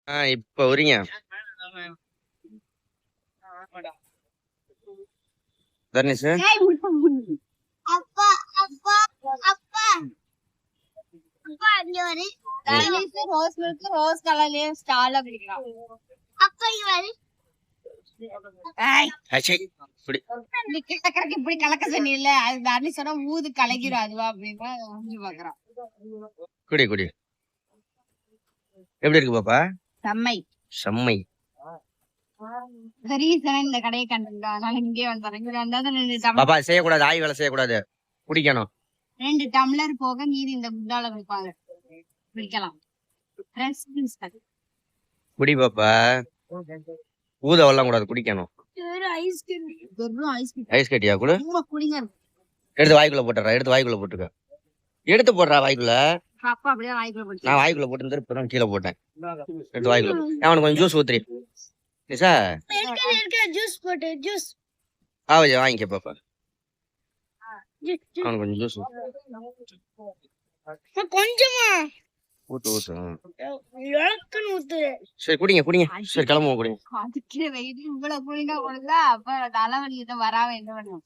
இப்ப வரீங்க தர்ணேஷ். அப்பா அப்பா அப்பா அப்பா இங்க வரு. தர்ணேஷ் ரோஸ் மில்க் ரோஸ் கலர்லயே ஸ்டார்ல குடிக்கலாம். அப்பா இங்க வரு. குடி இப்படி கலக்க சொன்னீங்கல்ல, அது தர்ணேஷ் சொன்னா ஊது கலக்கிடும் அதுவா அப்படின்னா ஊதி பாக்குறான். குடி குடி. எப்படி இருக்கு பாப்பா? செம்மை செம்மை. இந்த கடையை கண்டுட்டாங்க இங்கே வந்தாங்க. பாப்பா செய்யக்கூடாது, ஆய் வேலை செய்யக்கூடாது, குடிக்கணும். 2 டம்ளர் போக மீதி இந்த குண்டால குடிப்பாங்க. குடிக்கலாம். குடி பாப்பா. ஊத வரலாம் கூடாது, குடிக்கணும். ஐஸ் கட்டியா கூட எடுத்து வாய்க்குள்ள போட்டுறா. எடுத்து வாய்க்குள்ள போட்டுக்க. எடுத்து போடுறா வாய்க்குள்ள. நான் வாய்க்குள்ள போட்டு இப்பதான் கீழே போட்டேன். எடுத்து வாய்க்குள்ள. அவனுக்கு கொஞ்சம் ஜூஸ் ஊத்துறி நிஷா. வாங்கிக்க பாப்பா. அவனுக்கு கொஞ்சம் ஜூஸ் கொஞ்சமா ஊத்து ஊத்து. சரி குடிங்க குடிங்க. சரி கிளம்புவோம் குடிங்க. அதுக்கு வெயிட் இவ்வளவு குடிங்க கொடுத்தா அப்ப தலைவலி வராம என்ன பண்ணும்.